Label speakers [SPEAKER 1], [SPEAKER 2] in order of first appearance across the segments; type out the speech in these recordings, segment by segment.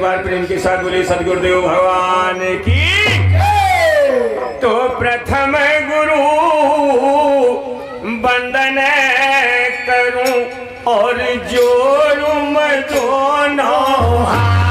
[SPEAKER 1] बार प्रेम के साथ बोले सदगुरुदेव भगवान की। तो प्रथम गुरु वंदन करूं और जोरूं मैं दोनों हाथ।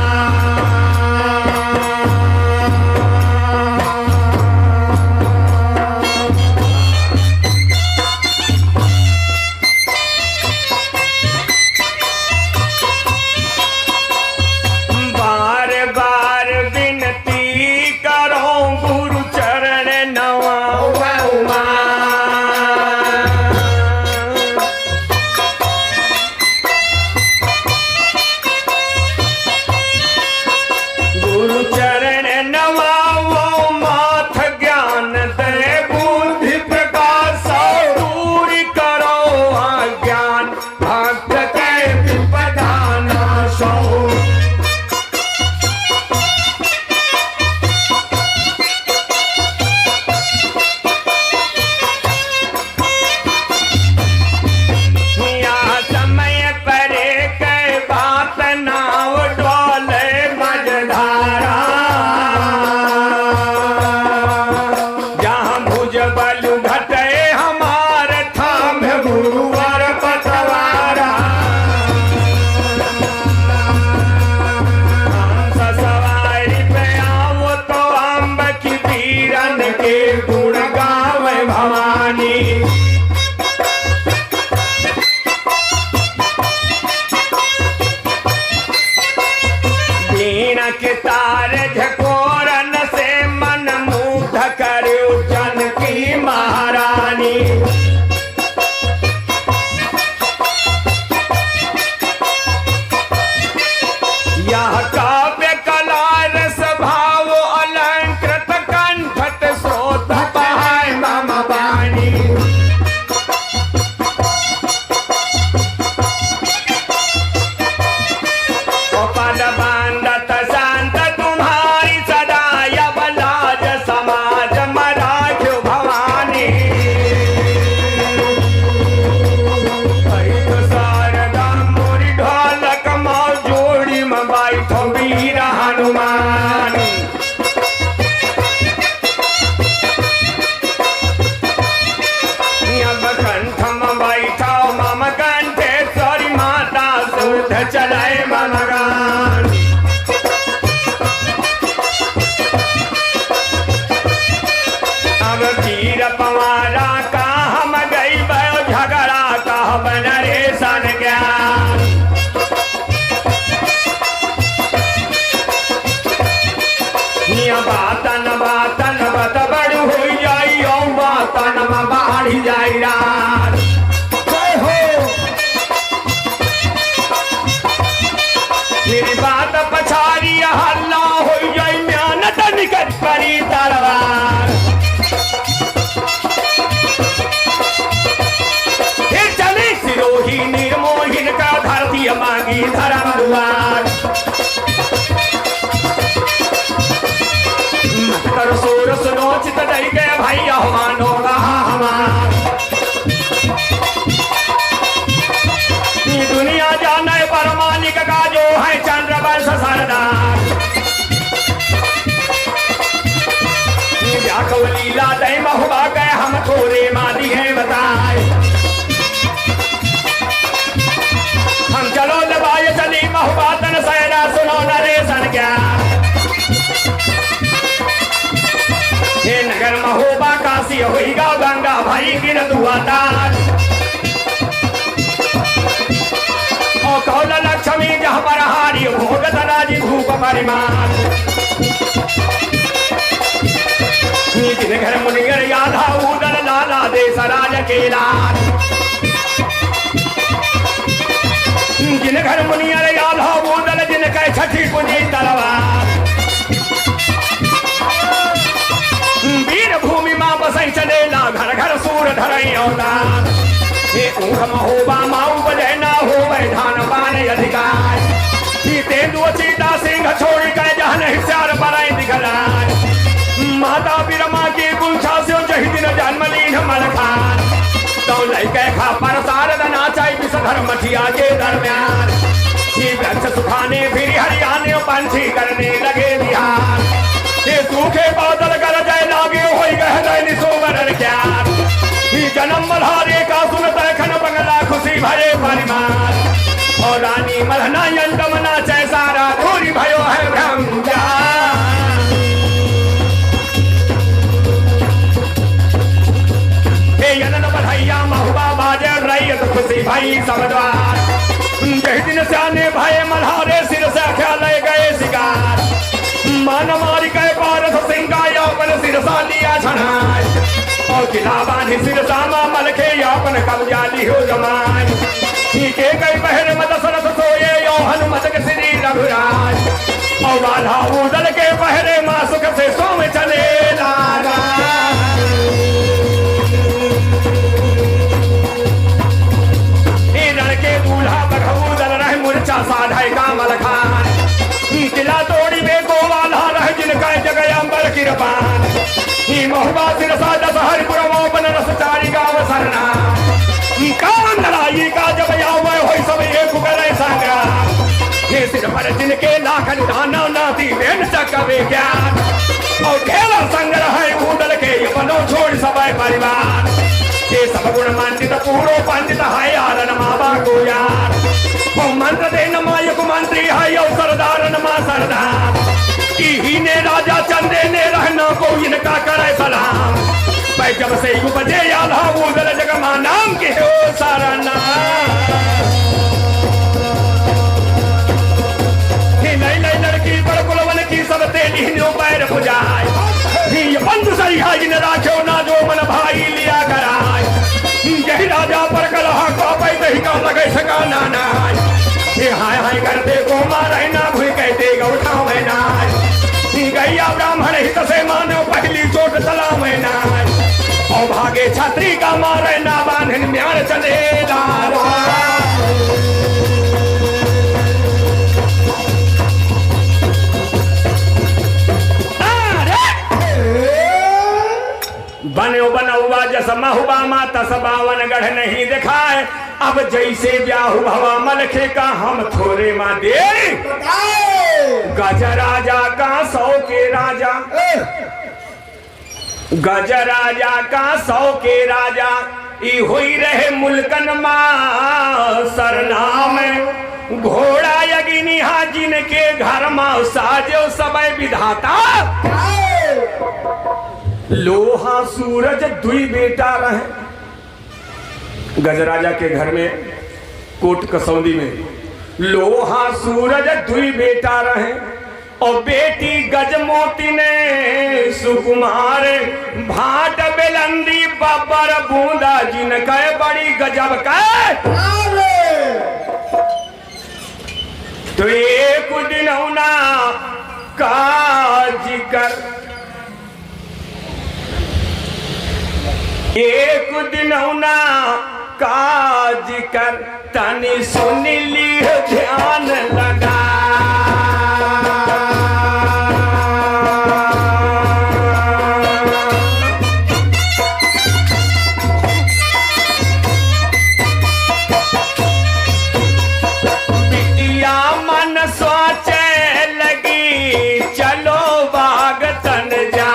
[SPEAKER 1] चलाए ममगान अब पीर पवारा का हम गई भयो झगड़ा का बन रे सन ज्ञान। बातन बातन बत बड़ हो जाई बातन में बाढ़ जाई रात। मेरी बात पछाड़ी हल्ला हो जाए म्यानत निकट पड़ी तलवार। फिर चले सिरोही निर्मोहिन का धरती मांगी धर्म द्वार। कर सोर सुनो चित डर गए भाई मानो रहा हमार। दुनिया जाने परमानिक का जो है चंद्रवंश सरदार। लीला दय महुआ गए हम थोड़े मादी है बताए। हम चलो दबाए चली महुआ तन सहरा सुनो नरेशन ज्ञान। हे नगर महोबा काशी होगा गंगा भाई गिर दुआदार। कौल लक्ष्मी जहाँ पर हारी भोग तराजी धूप परिमाण। जिन घर मुनियर याधा उदल लाला देश राज के लाल। जिन घर मुनियर याधा उदल जिनके छठी पूंजी तलवार। वीर भूमि माँ बसई चलेला घर घर सूर धरई अवतार। हे ऊँख महोबा माऊ बजे ना हो धान बान अधिकार। तेंदुआ सीता सिंह छोड़ कर जहन हिस्सार बराई दिखलार। माता बिरमा के गुलछा से जही दिन जन्म लीन मलखान। तो लैके खा पर सारद नाचाई विषधर मठिया के दरम्यान। वृक्ष सुखाने फिर हरियाणे पंछी करने लगे बिहार। ये सूखे बादल गरजे लागे हो गहरे निशोवर क्या जन्म मल्हारे का सुनता खन बंगला खुशी भरे परिमार। और रानी मलहना यंडमना चैसारा पूरी भयो है ब्रह्मजा। यनन बधैया महुआ बाजे रैयत खुशी भई समद्वार। दिन स्याने भय मल्हारे सिर से खेले गए शिकार। मन मारी गए पारस सिंह अपन सिर सा लिया छनाय। और किला बांधी सिर सामा मलखे अपन कब्जा लियो जमाय। के गई पहर मत सरस सोए यो हनुमत के श्री रघुराज। और बाधा उदल के पहरे मां सुख से सोम चले लागा। के दूल्हा बघऊ दल रहे मूर्छा साधाय कामल खान। किला तोड़ी में गोवाला रह जिनका जगह अंबर किरपान। महुआ सिर सा दस हरिपुर मोपन रस चारी गाँव सरना। कान लड़ाई का जब यावे हो सब एक करे संग्राम। ये सिर पर जिनके लाखन दाना नाती बेन चकवे ज्ञान। और ढेला संग्रह है उदल के बनो छोड़ सब परिवार। ये सब गुण मंडित पूरो पंडित है यार मावा को यार। मंत्र दे नमायक मंत्री है और सरदार नमा सरदार। ही ने राजा चंदे ने रहना को इनका करे सलाम। भाई जब से उपजे आला उदल जगमा नाम के हो सारा नाम। नई नई लड़की पर कुलवन की सब तेली पैर पुजाए। बंधु सही है जिन राखो ना जो मन भाई लिया कराए। यही राजा पर कलहा को पैदे ही का लगे सका नाना। ये हाय हाय करते को मारे ना भूई कहते गौठाओं में नाय। गैया ब्राह्मण हित से मानो पहली चोट तला में नाय। और भागे छात्री का मारे ना बांधन म्यार चले लाला। बनो बनौवा जस महुआ माता सबावन गढ़ नहीं दिखाए। अब जैसे ब्याहु भवा मलखे का हम थोड़े माँ दे। गज राजा का 100 के राजा। गज राजा का 100 के राजा। ई हुई रहे मुल्कन माँ सरना में। घोड़ा यगिनी हा जिनके घर माँ साजो समय विधाता। लोहा सूरज दुई बेटा रहे। गजराजा के घर में कोट कसौली में लोहा सूरज दुई बेटा रहे। और बेटी गजमोती ने सुकुमार। भाट बेलंदी बब्बर बूंदा जिनका बड़ी गजब का। तो एक दिन होना का जिक्र। एक दिन होना काज कर तनी सुन ली ध्यान लगा। बिटिया मन सोचे लगी चलो बाग तन जा।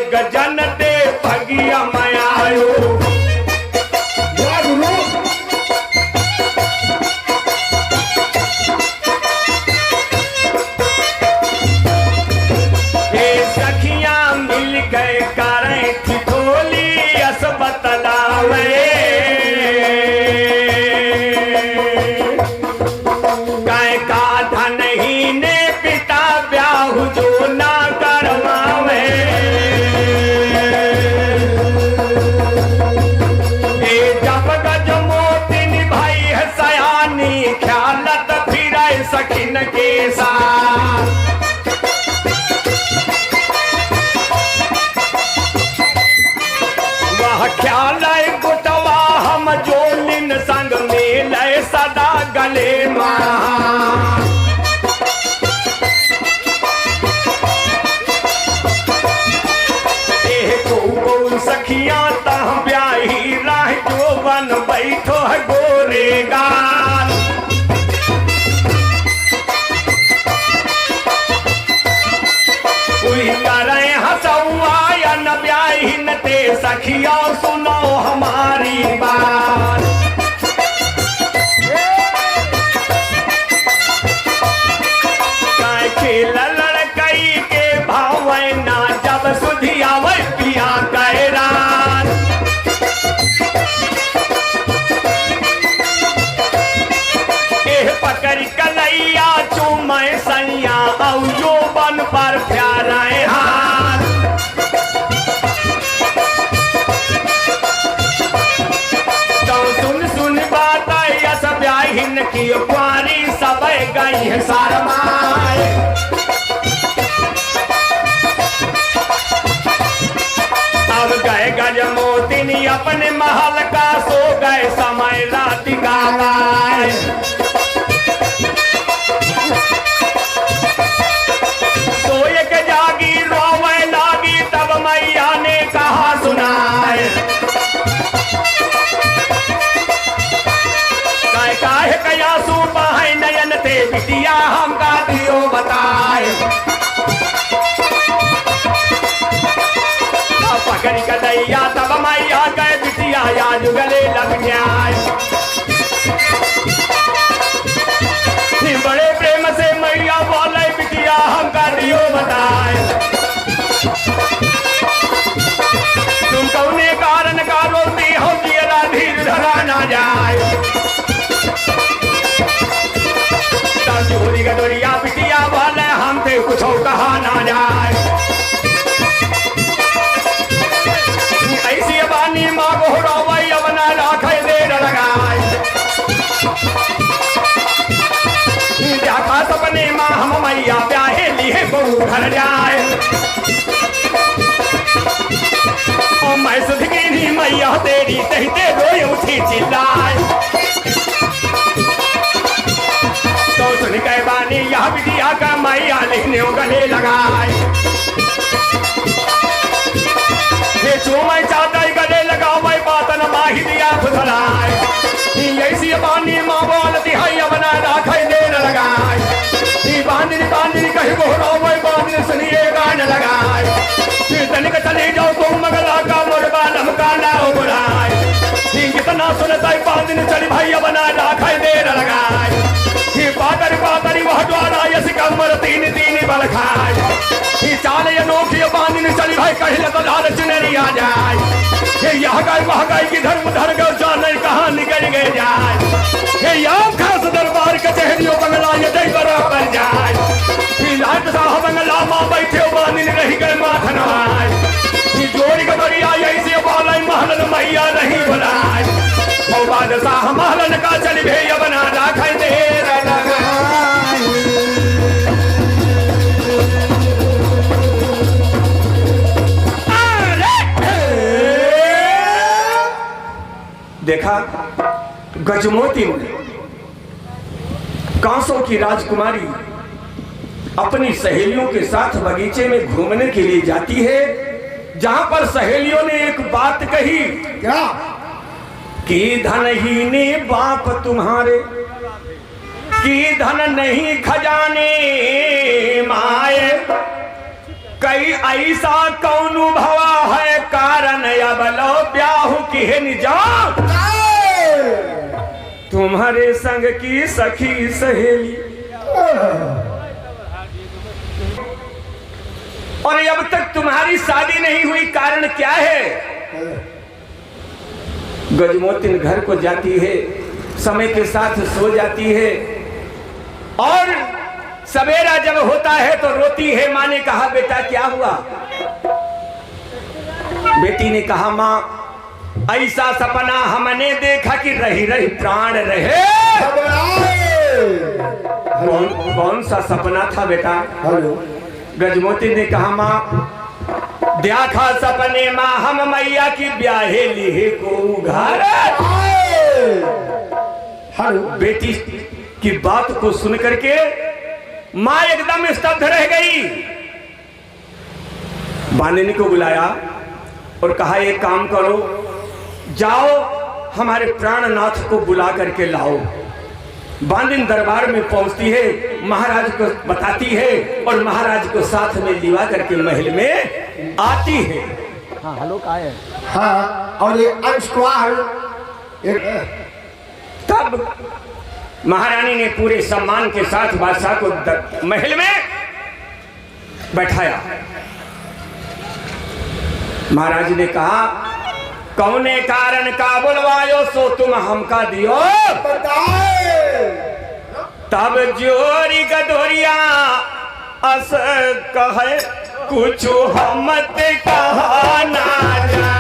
[SPEAKER 1] गजन दे भगिया मैं आयो। ये सखियां मिल गए करें ठिठोली अस बतलावे। कह का धन ही ने पिता ब्याहु जो ना करवावे। ख्यालत फिर सखिन के साथ। वह ख्याल गुटवा हम जोलिन संग मिले सदा गले मां। चूमे सैया औ यो बन पर प्यारे हाथ तो सुन बात यस ब्याहिन की कुआरी सब गई है शरमाए अब गए गजमोतिनी अपने महल का सो गए समय रात गाए सोए के जागी रोवे लागी तब मैया ने कहा सुनाए काहे कया सूपा है नयन ते बिटिया हमका दियो बताए पकड़ी कदैया तब मैया गए बिटिया आज गले लग जाए बड़े प्रेम से मैया बोले बिटिया हमका दियो बताए तुम कौने कारण का रोती हो जिया धीर धरा ना जाए चोरी गदोरिया बिटिया बोले हमसे कुछ कहा ना जाए ऐसी बानी माँ को रोवई अपना लाखे देर लगाए देखा सपने माँ हम मैया प्याहे लिए बहू घर जाए और मैं सुधगी मैया तेरी कहते रोए उठी चिल्लाए तो सुन के बानी यह बिटिया का मैया लिखने गले लगाए ये चूमे चाहता गले लगाओ मैं बातन माही दिया फुसलाए ऐसी बानी माँ बोलती है अपना राखे देर लगाए बांधनी कहीं बोलो मैं बांधनी सुनिए गान लगाए तनिक चले जाओ तुम मगला का मुर्गा नमका ना बुलाए कितना सुनता है बांधनी चली भाई अपना राखे देर लगाए पातरी वह द्वारा यस कमर तीन बल खाए चाल अनोखी बांधनी चली भाई कहीं तो लालच नहीं आ जाए यह गए वह गए कि धर्म धर गए जाने कहाँ निकल गए जाए यहाँ खास दरबार कचहरियों बंगला ये दई बराबर जाए लाट साहब बंगला माँ बैठे बांधनी रही गए माथ नवाए जोड़ी का दरिया ऐसे बाल महलन मैया नहीं बुलाए बादशाह महलन का चल भैया बना राखे देर देखा गजमोती कांसों की राजकुमारी अपनी सहेलियों के साथ बगीचे में घूमने के लिए जाती है जहां पर सहेलियों ने एक बात कही क्या कि धनहीने बाप तुम्हारे कि धन नहीं खजाने माए कई ऐसा कौन भवा है कारण अब लो ब्याहु की निजा तुम्हारे संग की सखी सहेली और अब तक तुम्हारी शादी नहीं हुई कारण क्या है गजमोतिन घर को जाती है समय के साथ सो जाती है और सवेरा जब होता है तो रोती है। माँ ने कहा बेटा क्या हुआ? बेटी ने कहा माँ ऐसा सपना हमने देखा कि रही रही प्राण रहे। कौन सा सपना था बेटा? गजमोती ने कहा माँ देखा सपने माँ हम मैया की ब्याहे लिए को घर। बेटी की बात को सुन करके माँ एकदम स्तब्ध रह गई। बांधनी को बुलाया और कहा एक काम करो, जाओ हमारे प्राणनाथ को बुला करके लाओ। बांधनी दरबार में पहुंचती है, महाराज को बताती है और महाराज को साथ में लिवा करके महल में आती है।
[SPEAKER 2] हाँ हेलो कहा है?
[SPEAKER 3] हाँ और ये
[SPEAKER 1] तब महारानी ने पूरे सम्मान के साथ बादशाह को महल में बैठाया। महाराज ने कहा कौने कारण का बुलवायो सो तुम हमका दियो। तब जोरी गदोरिया अस कहे कुछ हमत कहा ना जा।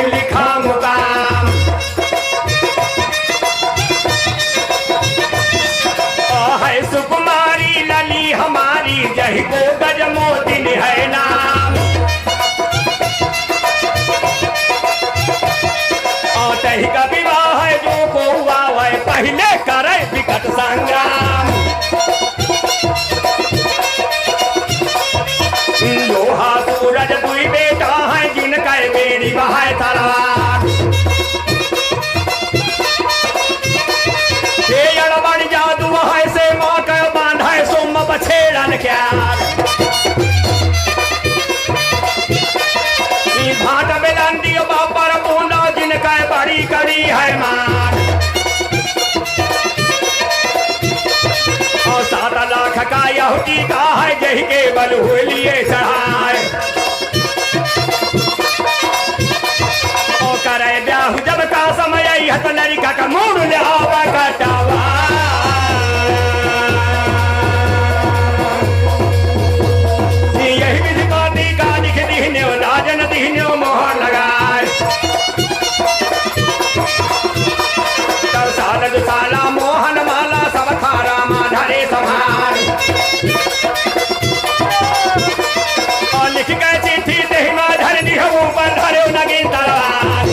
[SPEAKER 1] लिखा मुकाम है सुकुमारी लली हमारी जही को गजमोदिन है नाम। और तही का विवाह है जो को हुआ है पहले करे विकट संग्राम। लोहा सूरज दुई बेटा है जिनका बेड़ी बहाय तलवार। ये अड़बड़ जादू है से माँ का बांधा है सोम बछेड़न क्या। भाट बेलंदी बापर बूंदा जिनका बड़ी कड़ी है मार। और 7 लाख का यहूदी का है जही के बल हुए लिए चढ़ाए। और करे ब्याह जब का समय हत लड़का का मूड ले आवा कटावा। यही विधि पाती का लिख दीने राजन दीने मोहर लगाए। तब साल दुसाला मोहन माला सब खारा माधरे संभाल। और लिख गए चिट्ठी दही माधर दिह ऊपर धरे नगी तलवार।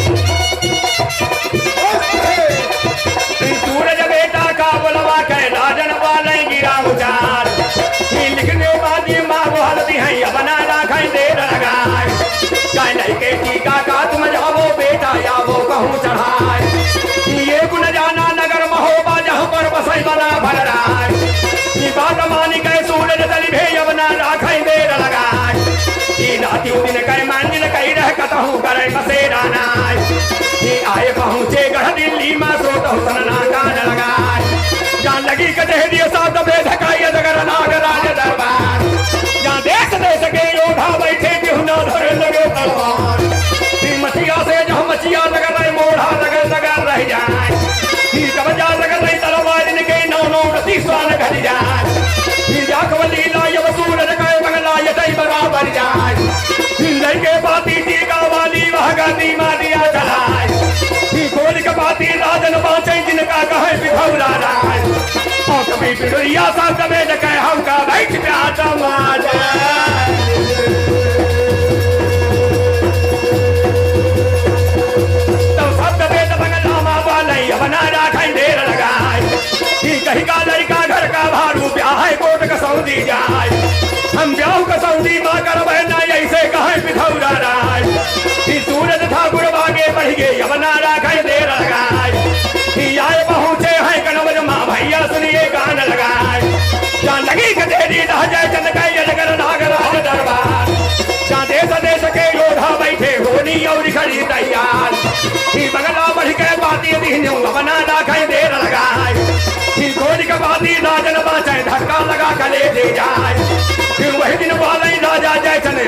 [SPEAKER 1] सूरज बेटा का बुलवा के राजन वाले गिरा उचार। लिखने वाली माँ बोलती है अब ना राखाई देर लगाए। कह नहीं के टीका का तुम जाओ बेटा या वो कहूँ चढ़ाए। ये गुण जाना नगर महोबा जहाँ पर बसई बना भर रहा है। बात मानी गए सूरज तली भे अब ना राखाई देर लगाए। बाती दिन कई मंजिल कई रह कतहूँ करे बसेरा नाय ही आए पहुँचे गढ़ दिल्ली में सोत हुसन ना कान लगाए जान लगी कटे दिए साथ बेद काई अजगर नाग राज दरबार जहाँ देश देश के योद्धा बैठे बिहुना धरे लगे तलवार ही मछिया से जहाँ मछिया लगा रहे मोढ़ा लगा रह जाए ही कब्जा लगा रही तलवार इनके नौ नौ रती स्वान घट जाए ही जाकवली लायब सूरज का बंगला यतई बराबर जाए ही लड़के बाती जी का वाली वह गाती मारिया चलाए ही गोल के बाती राजन बाँचे जिनका कहे बिखौरा राय और कभी पिड़िया सा कबे न कहे हम का बैठ प्यासा माजा बना राखा देर लगाए कहीं का लड़का घर का भारू ब्याह कोट कसौदी जाए हम ब्याह कसौदी माँ कर बहना ऐसे कहे पिथौरा राय सूरज ठाकुर बागे बढ़ गए बना राखा देर लगाए आए पहुंचे हैं कनवर माँ भैया सुनिए गान लगाए जहाँ लगी कचेरी रह जाए चंदकाई नगर नागराज दरबार जहाँ देश देश के योद्धा बैठे होनी और खड़ी तैयार बगला बढ़ के बाती बना राखाई देर लगाए गोली का बाती राजन बाँचे धक्का लगा कर ले जाए फिर वही दिन वाले राजा जयचंद